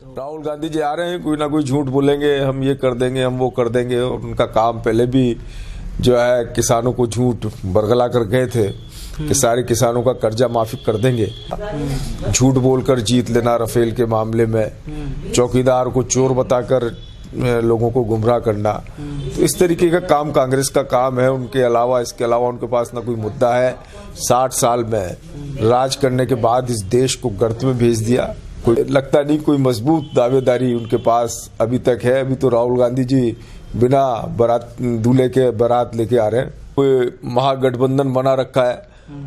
राहुल गांधी जी आ रहे हैं, कोई ना कोई झूठ बोलेंगे, हम ये कर देंगे, हम वो कर देंगे। और उनका काम पहले भी जो है किसानों को झूठ बरगला कर गए थे कि सारे किसानों का कर्जा माफी कर देंगे। झूठ बोलकर जीत लेना राफेल के मामले में, चौकीदार को चोर बताकर लोगों को गुमराह करना, तो इस तरीके का काम कांग्रेस का काम है। उनके अलावा इसके अलावा उनके पास ना कोई मुद्दा है। 60 साल में राज करने के बाद इस देश को गर्त में भेज दिया। कोई लगता नहीं कोई मजबूत दावेदारी उनके पास अभी तक है। अभी तो राहुल गांधी जी बिना बारात दूल्हे के बारात लेके आ रहे हैं। कोई महागठबंधन बना रखा है,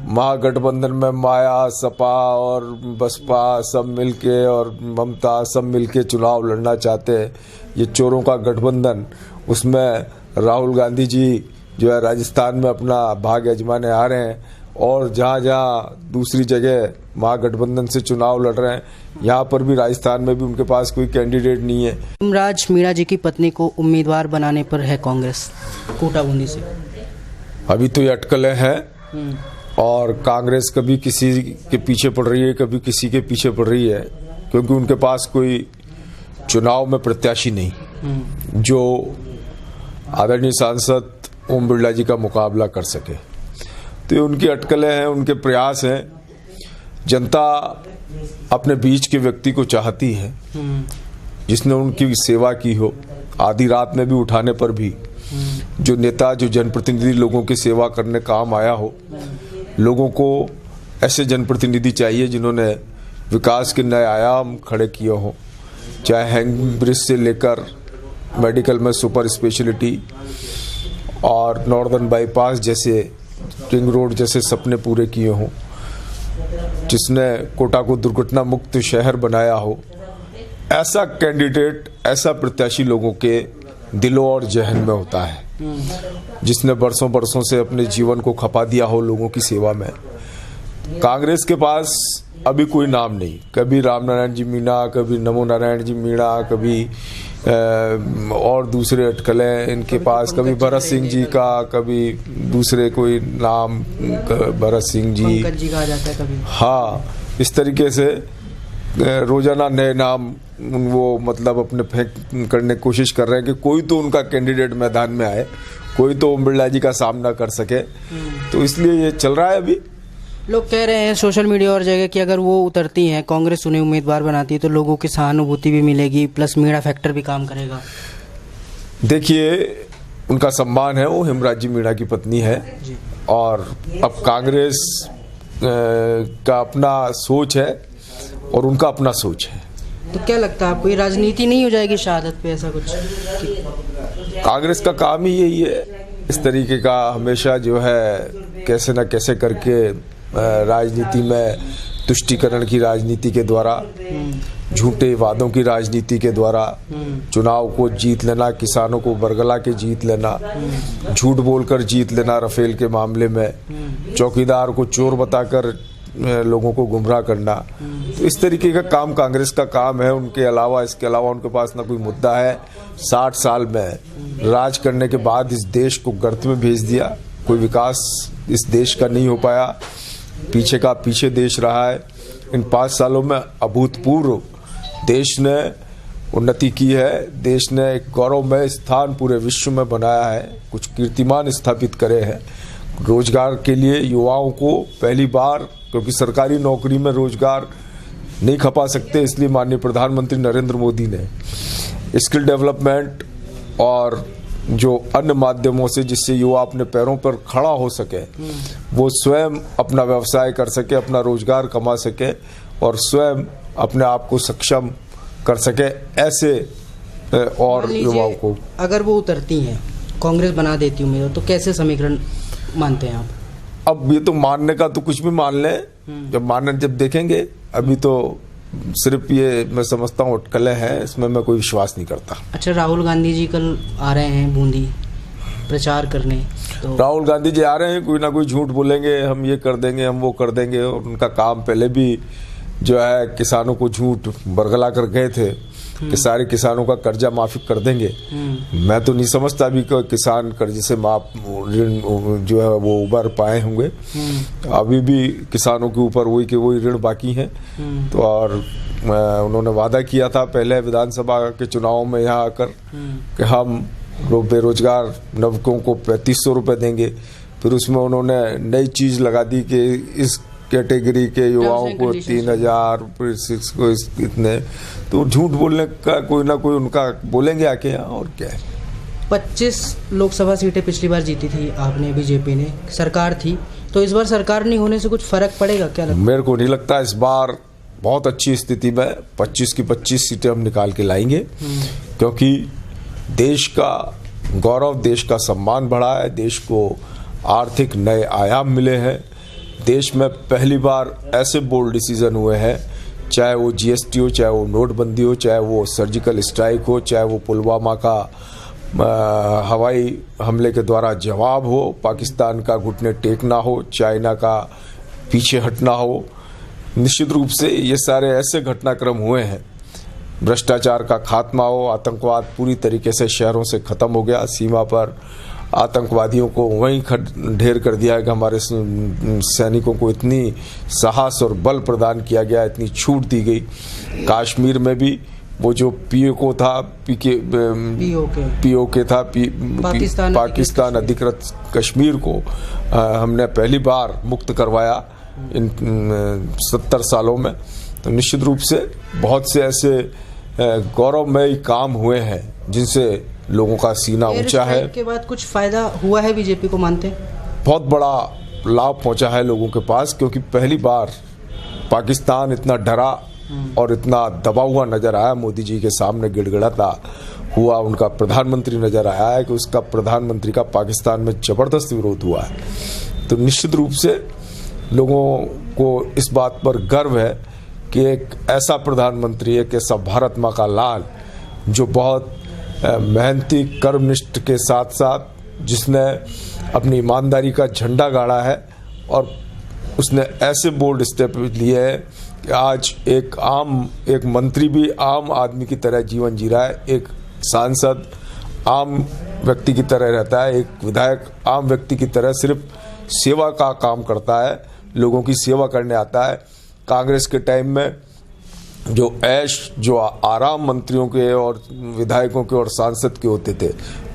महागठबंधन में माया, सपा और बसपा सब मिलके और ममता सब मिलके चुनाव लड़ना चाहते हैं। ये चोरों का गठबंधन, उसमें राहुल गांधी जी जो है राजस्थान में अपना भाग आजमाने आ रहे हैं और जहाँ जहाँ दूसरी जगह महागठबंधन से चुनाव लड़ रहे हैं, यहाँ पर भी राजस्थान में भी उनके पास कोई कैंडिडेट नहीं है। हेमराज मीणा जी की पत्नी को उम्मीदवार बनाने पर है कांग्रेस कोटा बूंदी से। अभी तो ये अटकलें हैं और कांग्रेस कभी किसी के पीछे पड़ रही है, कभी किसी के पीछे पड़ रही है, क्योंकि उनके पास कोई चुनाव में प्रत्याशी नहीं जो आदरणीय सांसद ओम बिरला जी का मुकाबला कर सके। तो ये उनकी अटकलें हैं, उनके प्रयास हैं। जनता अपने बीच के व्यक्ति को चाहती है जिसने उनकी सेवा की हो, आधी रात में भी उठाने पर भी जो नेता, जो जनप्रतिनिधि लोगों की सेवा करने काम आया हो। लोगों को ऐसे जनप्रतिनिधि चाहिए जिन्होंने विकास के नए आयाम खड़े किए हों, चाहे हैंगिंग ब्रिज से लेकर मेडिकल में सुपर स्पेशलिटी और नॉर्दर्न बाईपास जैसे, रिंग रोड जैसे सपने पूरे किए हों, जिसने कोटा को दुर्घटना मुक्त शहर बनाया हो। ऐसा कैंडिडेट, ऐसा प्रत्याशी लोगों के दिलों और जहन में होता है, जिसने बरसों बरसों से अपने जीवन को खपा दिया हो लोगों की सेवा में। कांग्रेस के पास अभी कोई नाम नहीं। कभी रामनारायण जी मीणा, कभी नमो नारायण जी मीणा, कभी और दूसरे अटकलें इनके पास, कभी भरत सिंह जी का, कभी दूसरे कोई नाम, भरत सिंह जी, पंकज जी कहा जाता है कभी। हाँ, इस तरीके से रोजाना नए नाम वो मतलब अपने फेंक करने की कोशिश कर रहे हैं कि कोई तो उनका कैंडिडेट मैदान में आए, कोई तो ओम बिरला जी का सामना कर सके। तो इसलिए ये चल रहा है। अभी लोग कह रहे हैं सोशल मीडिया और जगह कि अगर वो उतरती हैं, कांग्रेस उन्हें उम्मीदवार बनाती है तो लोगों की सहानुभूति भी मिलेगी, प्लस मीणा फैक्टर भी काम करेगा। देखिए, उनका सम्मान है, वो हेमराज जी मीणा की पत्नी है और अब कांग्रेस का अपना सोच है और उनका अपना सोच है। तो क्या लगता है आपको, ये राजनीति नहीं हो जाएगी शहादत पे, ऐसा कुछ? कांग्रेस का काम ही यही है, इस तरीके का हमेशा जो है कैसे न कैसे करके राजनीति में तुष्टीकरण की राजनीति के द्वारा, झूठे वादों की राजनीति के द्वारा चुनाव को जीत लेना, किसानों को बरगला के जीत लेना, झूठ बोलकर जीत लेना राफेल के मामले में, चौकीदार को चोर बताकर लोगों को गुमराह करना। तो इस तरीके का काम कांग्रेस का काम है। उनके अलावा इसके अलावा उनके पास ना कोई मुद्दा है। 60 साल में राज करने के बाद इस देश को गर्त में भेज दिया। कोई विकास इस देश का नहीं हो पाया, पीछे का पीछे देश रहा है। इन 5 सालों में अभूतपूर्व देश ने उन्नति की है। देश ने एक गौरवमय स्थान पूरे विश्व में बनाया है, कुछ कीर्तिमान स्थापित करे हैं। रोजगार के लिए युवाओं को पहली बार, क्योंकि सरकारी नौकरी में रोजगार नहीं खपा सकते, इसलिए माननीय प्रधानमंत्री नरेंद्र मोदी ने स्किल डेवलपमेंट और जो अन्य माध्यमों से जिससे युवा अपने पैरों पर खड़ा हो सके, वो स्वयं अपना व्यवसाय कर सके, अपना रोजगार कमा सके और स्वयं अपने आप को सक्षम कर सके, ऐसे और युवाओं को। अगर वो उतरती हैं, कांग्रेस बना देती उम्मीदवार, तो कैसे समीकरण मानते हैं आप? अब ये तो मानने का तो कुछ भी मान लें, जब देखेंगे। अभी तो सिर्फ ये मैं समझता हूँ अटकलें हैं, इसमें मैं कोई विश्वास नहीं करता। अच्छा, राहुल गांधी जी कल आ रहे हैं बूंदी प्रचार करने, तो राहुल गांधी जी आ रहे हैं, कोई ना कोई झूठ बोलेंगे, हम ये कर देंगे, हम वो कर देंगे। और उनका काम पहले भी जो है किसानों को झूठ बरगला कर गए थे कि सारे किसानों का कर्जा माफी कर देंगे। मैं तो नहीं समझता अभी कि किसान कर्जे से माफ ऋण जो है वो उबर पाए होंगे। अभी भी किसानों के ऊपर वही के वही ऋण बाकी हैं। तो और उन्होंने वादा किया था पहले विधानसभा के चुनाव में यहाँ आकर कि हम लोग बेरोजगार नवकों को 3500 रुपये देंगे। फिर उसमें उन्होंने नई चीज़ लगा दी कि इस कैटेगरी के युवाओं को 3000, फिर 6 को इतने। तो झूठ बोलने का कोई ना कोई उनका बोलेंगे आके यहाँ, और क्या है। 25 लोकसभा सीटें पिछली बार जीती थी आपने, बीजेपी ने, सरकार थी, तो इस बार सरकार नहीं होने से कुछ फर्क पड़ेगा क्या लगता है? मेरे को नहीं लगता। इस बार बहुत अच्छी स्थिति में 25 की 25 सीटें हम निकाल के लाएंगे, क्योंकि देश का गौरव, देश का सम्मान बढ़ा है, देश को आर्थिक नए आयाम मिले हैं। देश में पहली बार ऐसे बोल्ड डिसीजन हुए हैं, चाहे वो जीएसटी हो, चाहे वो नोटबंदी हो, चाहे वो सर्जिकल स्ट्राइक हो, चाहे वो पुलवामा का हवाई हमले के द्वारा जवाब हो, पाकिस्तान का घुटने टेकना हो, चाइना का पीछे हटना हो। निश्चित रूप से ये सारे ऐसे घटनाक्रम हुए हैं। भ्रष्टाचार का खात्मा हो, आतंकवाद पूरी तरीके से शहरों से खत्म हो गया, सीमा पर आतंकवादियों को वहीं ढेर कर दिया गया, हमारे सैनिकों को इतनी साहस और बल प्रदान किया गया, इतनी छूट दी गई। कश्मीर में भी वो जो पीओके था, पाकिस्तान अधिकृत कश्मीर को हमने पहली बार मुक्त करवाया इन 70 सालों में। तो निश्चित रूप से बहुत से ऐसे गौरवमय काम हुए हैं जिनसे लोगों का सीना ऊंचा है। के बाद कुछ फायदा हुआ है बीजेपी को, मानते हैं? बहुत बड़ा लाभ पहुंचा है लोगों के पास, क्योंकि पहली बार पाकिस्तान इतना डरा और इतना दबा हुआ नजर आया। मोदी जी के सामने गिड़गिड़ाता हुआ उनका प्रधानमंत्री नजर आया है कि उसका प्रधानमंत्री का पाकिस्तान में जबरदस्त विरोध हुआ है। तो निश्चित रूप से लोगों को इस बात पर गर्व है कि एक ऐसा प्रधानमंत्री, एक ऐसा भारत माँ का लाल, जो बहुत मेहनती, कर्मनिष्ठ के साथ साथ जिसने अपनी ईमानदारी का झंडा गाड़ा है, और उसने ऐसे बोल्ड स्टेप लिए हैं कि आज एक मंत्री भी आम आदमी की तरह जीवन जी रहा है, एक सांसद आम व्यक्ति की तरह रहता है, एक विधायक आम व्यक्ति की तरह सिर्फ सेवा का काम करता है, लोगों की सेवा करने आता है। कांग्रेस के टाइम में जो जो आराम मंत्रियों के और विधायकों के और सांसद के होते थे,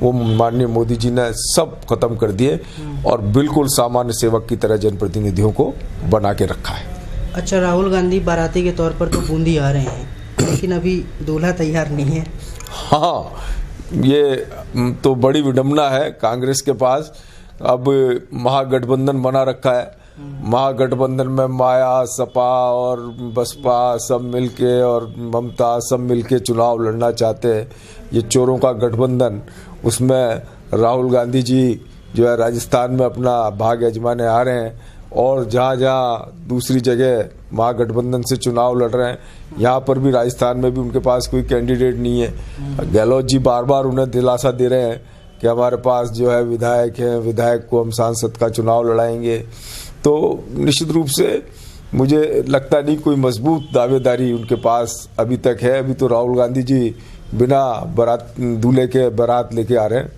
वो माननीय मोदी जी ने सब खत्म कर दिए और बिल्कुल सामान्य सेवक की तरह जनप्रतिनिधियों को बना के रखा है। अच्छा, राहुल गांधी बाराती के तौर पर तो बूंदी आ रहे हैं, लेकिन अभी दूल्हा तैयार नहीं है। हाँ, ये तो बड़ी विडंबना है कांग्रेस के पास। अब महागठबंधन बना रखा है, महागठबंधन में माया, सपा और बसपा सब मिलके और ममता सब मिलके चुनाव लड़ना चाहते हैं। ये चोरों का गठबंधन, उसमें राहुल गांधी जी जो है राजस्थान में अपना भाग आजमाने आ रहे हैं, और जहाँ जहाँ दूसरी जगह महागठबंधन से चुनाव लड़ रहे हैं, यहाँ पर भी राजस्थान में भी उनके पास कोई कैंडिडेट नहीं है। गहलोत जी बार बार उन्हें दिलासा दे रहे हैं कि हमारे पास जो है विधायक है, विधायक को हम सांसद का चुनाव लड़ाएंगे। तो निश्चित रूप से मुझे लगता नहीं कोई मजबूत दावेदारी उनके पास अभी तक है। अभी तो राहुल गांधी जी बिना बारात, दूल्हे के बारात लेके आ रहे हैं।